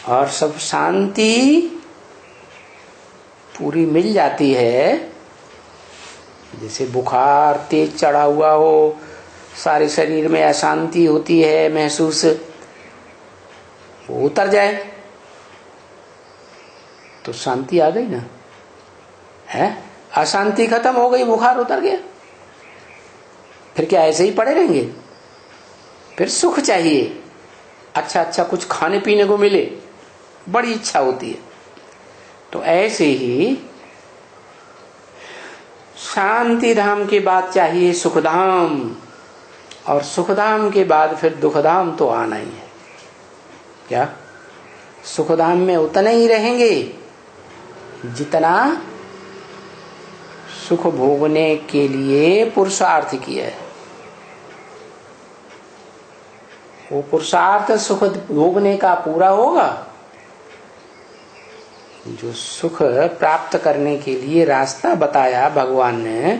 और सब शांति पूरी मिल जाती है, जैसे बुखार तेज चढ़ा हुआ हो, सारे शरीर में अशांति होती है महसूस, वो उतर जाए तो शांति आ गई ना है। अशांति खत्म हो गई, बुखार उतर गया, फिर क्या ऐसे ही पड़े रहेंगे? फिर सुख चाहिए, अच्छा अच्छा कुछ खाने पीने को मिले, बड़ी इच्छा होती है। तो ऐसे ही शांति धाम के बाद चाहिए सुखधाम, और सुखधाम के बाद फिर दुखधाम तो आना ही है। क्या सुखधाम में उतना ही रहेंगे जितना सुख भोगने के लिए पुरुषार्थ किया है। वो पुरुषार्थ सुख भोगने का पूरा होगा, जो सुख प्राप्त करने के लिए रास्ता बताया भगवान ने,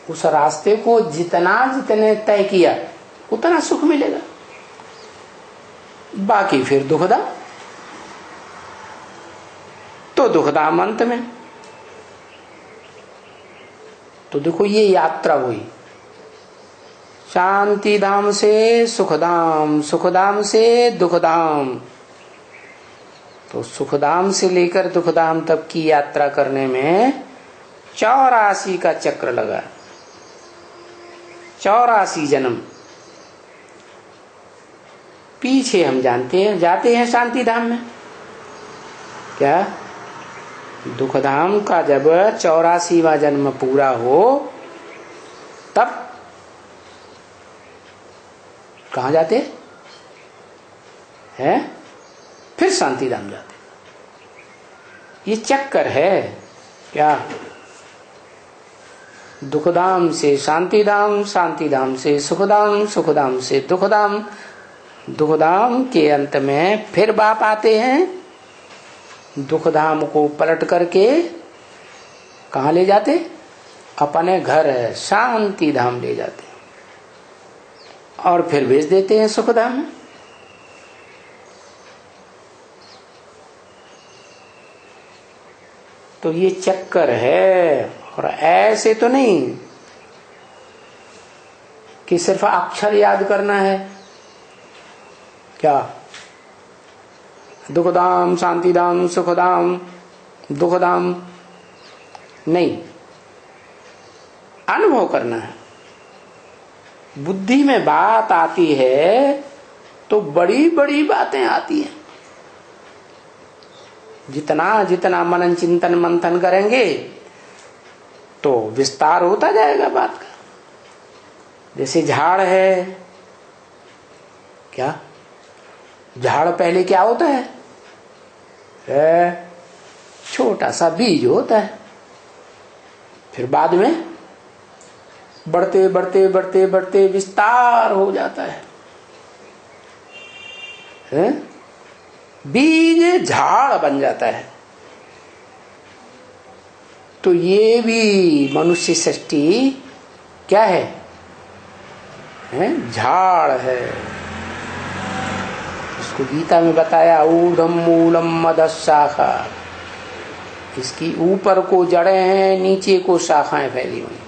उस रास्ते को जितने तय किया उतना सुख मिलेगा। बाकी फिर दुखदा, तो दुखदाम अंत में। तो देखो ये यात्रा हुई, शांति धाम से सुखधाम, सुखधाम से दुखधाम। तो सुखधाम से लेकर दुखधाम तक की यात्रा करने में 84 का चक्र लगा, 84 जन्म। पीछे हम जाते हैं शांति धाम में। क्या दुखधाम का जब 84वां जन्म पूरा हो तब कहाँ जाते हैं? फिर शांति धाम जाते। ये चक्कर है। क्या दुखधाम से शांति धाम, शांति धाम से सुखधाम, सुखधाम से दुखधाम, दुखधाम के अंत में फिर बाप आते हैं, दुखधाम को पलट करके कहाँ ले जाते? अपने घर है शांति धाम ले जाते और फिर भेज देते हैं सुखधाम में। तो ये चक्कर है। और ऐसे तो नहीं कि सिर्फ अक्षर याद करना है। क्या दुखधाम, शांतिधाम, सुखधाम, दुखधाम नहीं, अनुभव करना है। बुद्धि में बात आती है तो बड़ी बड़ी बातें आती हैं। जितना जितना मनन चिंतन मंथन करेंगे तो विस्तार होता जाएगा बात का। जैसे झाड़ है, क्या झाड़ पहले क्या होता है? छोटा सा बीज होता है, फिर बाद में बढ़ते बढ़ते बढ़ते बढ़ते विस्तार हो जाता है। बीज झाड़ बन जाता है। तो ये भी मनुष्य सृष्टि क्या है? झाड़ है। इसको गीता में बताया ऊर्ध्वम मूलम मदशाखा। इसकी ऊपर को जड़ें हैं, नीचे को शाखाएं फैली हुई।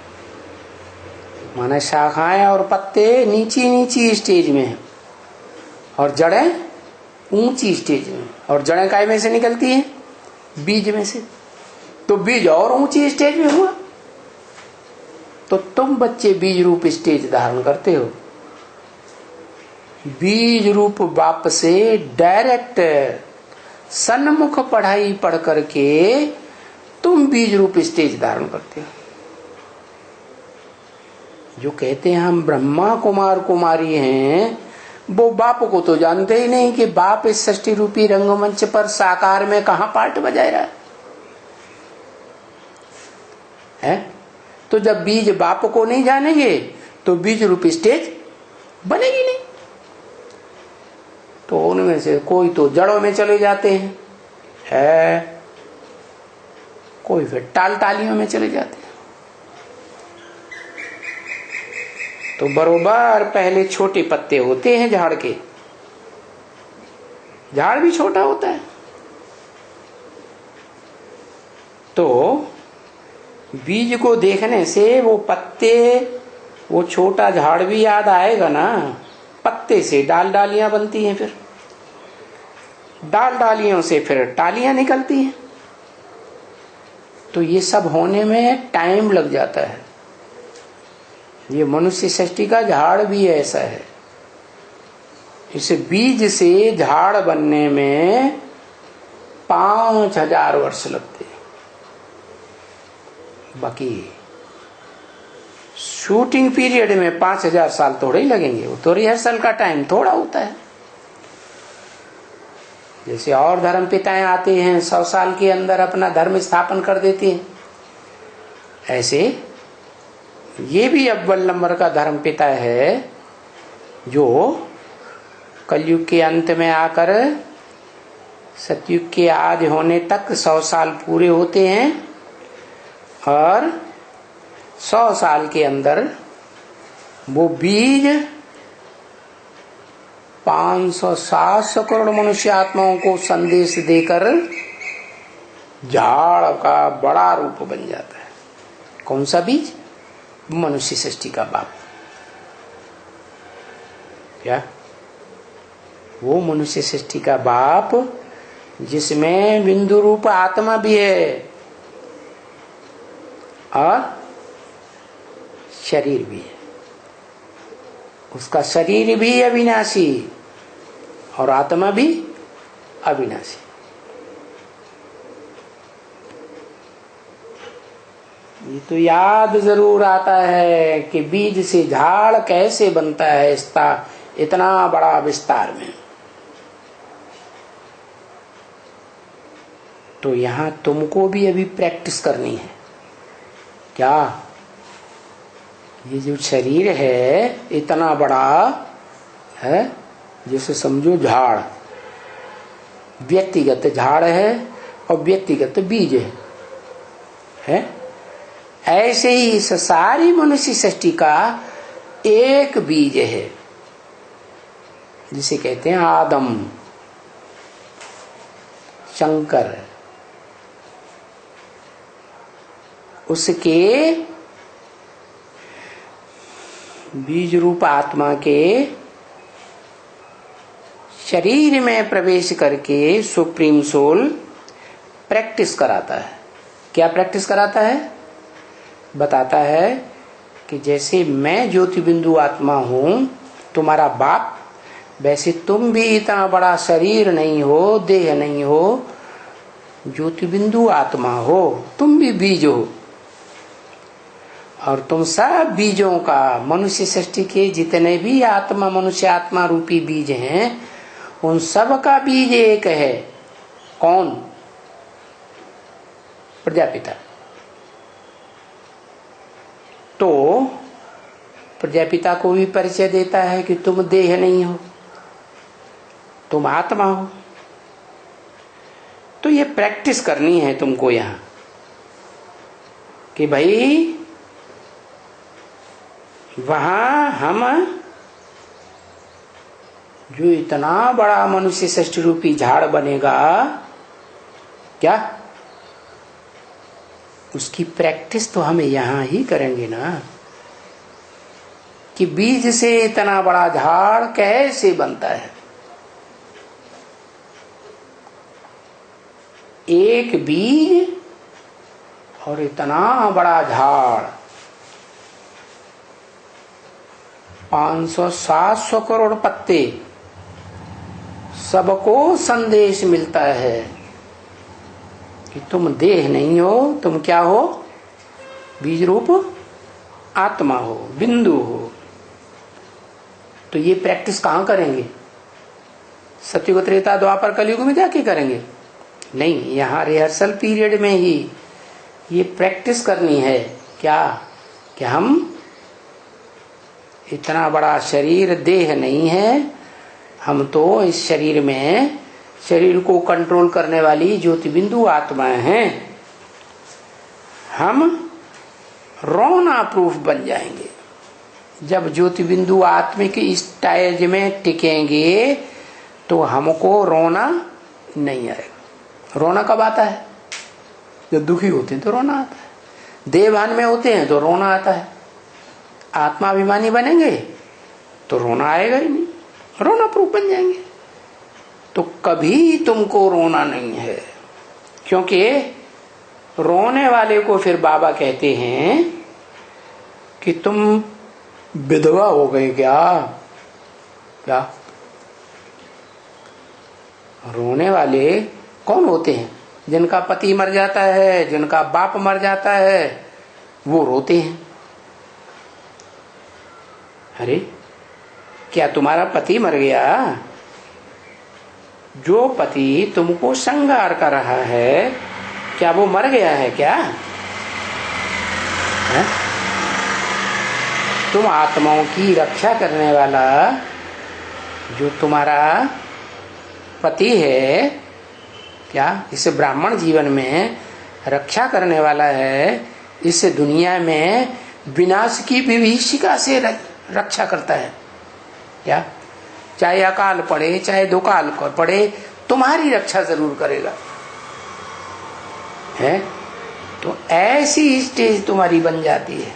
माने शाखाएं और पत्ते नीची नीची स्टेज में हैं और जड़ें ऊंची स्टेज में। और जड़ें काय में से निकलती हैं? बीज में से। तो बीज और ऊंची स्टेज में हुआ। तो तुम बच्चे बीज रूप स्टेज धारण करते हो। बीज रूप बाप से डायरेक्ट सन्मुख पढ़ाई पढ़ करके तुम बीज रूप स्टेज धारण करते हो। जो कहते हैं हम ब्रह्मा कुमार कुमारी हैं, वो बाप को तो जानते ही नहीं कि बाप इस सृष्टि रूपी रंगमंच पर साकार में कहां पार्ट बजाए रहा है। तो जब बीज बाप को नहीं जानेंगे तो बीज रूपी स्टेज बनेगी नहीं। तो उनमें से कोई तो जड़ों में चले जाते हैं, कोई फिर टाल टालियों में चले जाते हैं। तो बरोबर पहले छोटे पत्ते होते हैं झाड़ के। झाड़ भी छोटा होता है। तो बीज को देखने से वो पत्ते, वो छोटा झाड़ भी याद आएगा ना। पत्ते से डाल डालियां बनती हैं, फिर डाल डालियों से फिर टालियां निकलती हैं। तो ये सब होने में टाइम लग जाता है। ये मनुष्य सृष्टि का झाड़ भी ऐसा है, इस बीज से झाड़ बनने में 5000 वर्ष लगते हैं। बाकी शूटिंग पीरियड में 5000 साल थोड़े ही लगेंगे, वो तो रिहर्सल का टाइम थोड़ा होता है। जैसे और धर्म पिताएं आते हैं 100 साल के अंदर अपना धर्म स्थापन कर देते हैं, ऐसे ये भी अव्वल नंबर का धर्म पिता है जो कलयुग के अंत में आकर सतयुग के आदि होने तक 100 साल पूरे होते हैं और 100 साल के अंदर वो बीज 500-700 करोड़ मनुष्य आत्माओं को संदेश देकर झाड़ का बड़ा रूप बन जाता है। कौन सा बीज? मनुष्य सृष्टि का बाप। क्या? वो मनुष्य सृष्टि का बाप जिसमें बिंदु रूप आत्मा भी है और शरीर भी है। उसका शरीर भी अविनाशी और आत्मा भी अविनाशी। ये तो याद जरूर आता है कि बीज से झाड़ कैसे बनता है, इसका इतना बड़ा विस्तार में। तो यहां तुमको भी अभी प्रैक्टिस करनी है। क्या? ये जो शरीर है इतना बड़ा है, जैसे समझो झाड़, व्यक्तिगत झाड़ है और व्यक्तिगत बीज है? ऐसे ही इस सारी मनुष्य सृष्टि का एक बीज है जिसे कहते हैं आदम, शंकर। उसके बीज रूप आत्मा के शरीर में प्रवेश करके सुप्रीम सोल प्रैक्टिस कराता है। क्या प्रैक्टिस कराता है? बताता है कि जैसे मैं ज्योति बिंदु आत्मा हूं, तुम्हारा बाप, वैसे तुम भी इतना बड़ा शरीर नहीं हो, देह नहीं हो, ज्योति बिंदु आत्मा हो, तुम भी बीज हो। और तुम सब बीजों का, मनुष्य सृष्टि के जितने भी आत्मा, मनुष्य आत्मा रूपी बीज हैं, उन सब का बीज एक है। कौन? प्रजापिता। तो प्रजापिता को भी परिचय देता है कि तुम देह नहीं हो, तुम आत्मा हो। तो ये प्रैक्टिस करनी है तुमको यहां कि भाई वहां हम जो इतना बड़ा मनुष्य सृष्टि रूपी झाड़ बनेगा, क्या उसकी प्रैक्टिस तो हम यहां ही करेंगे ना, कि बीज से इतना बड़ा झाड़ कैसे बनता है। एक बीज और इतना बड़ा झाड़, 500-700 करोड़ पत्ते, सबको संदेश मिलता है कि तुम देह नहीं हो, तुम क्या हो? बीज रूप आत्मा हो, बिंदु हो। तो ये प्रैक्टिस कहां करेंगे? सतयुग, त्रेता, द्वापर, कलयुग में जाके करेंगे? नहीं, यहाँ रिहर्सल पीरियड में ही ये प्रैक्टिस करनी है। क्या? कि हम इतना बड़ा शरीर, देह नहीं है, हम तो इस शरीर में शरीर को कंट्रोल करने वाली ज्योति बिंदु आत्माएं हैं। हम रोना प्रूफ बन जाएंगे। जब ज्योति बिंदु आत्मिक इस स्टेज में टिकेंगे तो हमको रोना नहीं आएगा। रोना कब आता है? जब दुखी होते हैं तो रोना आता है, देहभान में होते हैं तो रोना आता है। आत्माभिमानी बनेंगे तो रोना आएगा ही नहीं, रोना प्रूफ बन जाएंगे। तो कभी तुमको रोना नहीं है, क्योंकि रोने वाले को फिर बाबा कहते हैं कि तुम विधवा हो गए क्या? क्या रोने वाले कौन होते हैं? जिनका पति मर जाता है, जिनका बाप मर जाता है, वो रोते हैं। अरे क्या तुम्हारा पति मर गया? जो पति तुमको श्रृंगार कर रहा है, क्या वो मर गया है क्या? है? तुम आत्माओं की रक्षा करने वाला जो तुम्हारा पति है, क्या इस ब्राह्मण जीवन में रक्षा करने वाला है, इस दुनिया में विनाश की विभीषिका से रक्षा करता है क्या? चाहे अकाल पड़े, चाहे दुकाल पड़े, तुम्हारी रक्षा जरूर करेगा। है तो ऐसी स्टेज तुम्हारी बन जाती है।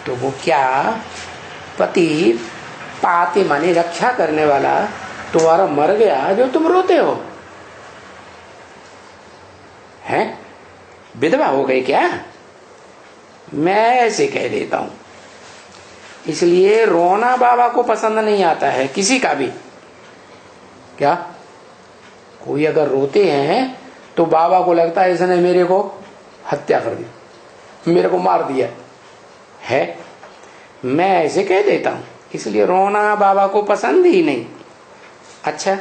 तो वो क्या पति पाते माने रक्षा करने वाला तुम्हारा मर गया जो तुम रोते हो? हैं? विधवा हो गई क्या? मैं ऐसे कह देता हूं। इसलिए रोना बाबा को पसंद नहीं आता है, किसी का भी। क्या कोई अगर रोते हैं तो बाबा को लगता है इसने मेरे को हत्या कर दी, मेरे को मार दिया है। मैं ऐसे कह देता हूं, इसलिए रोना बाबा को पसंद ही नहीं। अच्छा,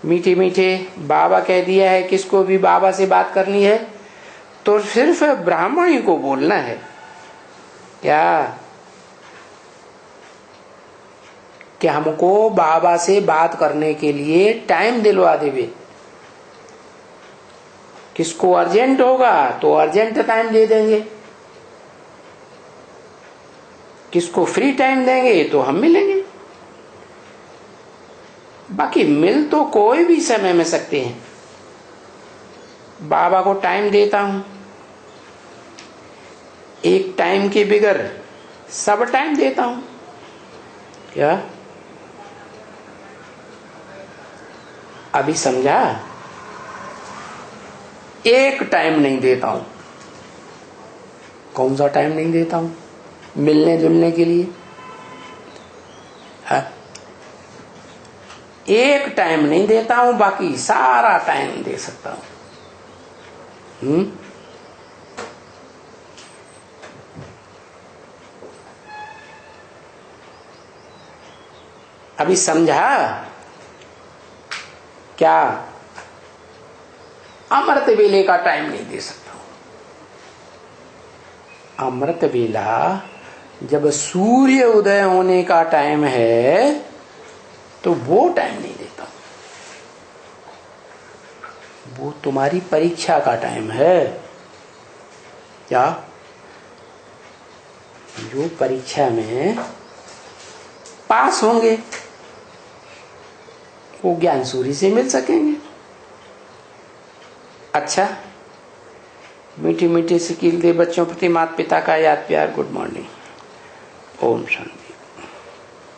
मीठे मीठे बाबा कह दिया है, किसको भी बाबा से बात करनी है तो सिर्फ ब्राह्मण ही को बोलना है। क्या हमको बाबा से बात करने के लिए टाइम दिलवा देवे। किसको अर्जेंट होगा तो अर्जेंट टाइम दे देंगे, किसको फ्री टाइम देंगे तो हम मिलेंगे। बाकी मिल तो कोई भी समय में सकते हैं। बाबा को टाइम देता हूं, एक टाइम के बगैर सब टाइम देता हूं। क्या अभी समझा? एक टाइम नहीं देता हूं। कौन सा टाइम नहीं देता हूं? मिलने जुलने के लिए है? एक टाइम नहीं देता हूं, बाकी सारा टाइम दे सकता हूं। अभी समझा? क्या अमृत वेले का टाइम नहीं दे सकता हूं। अमृत वेला जब सूर्य उदय होने का टाइम है तो वो टाइम नहीं देता हूं। वो तुम्हारी परीक्षा का टाइम है। क्या जो परीक्षा में पास होंगे वो ज्ञान सूर्य से मिल सकेंगे। अच्छा, मीठी मीठी सिकील दे बच्चों प्रति माता पिता का याद प्यार। Good morning. ओम शांति।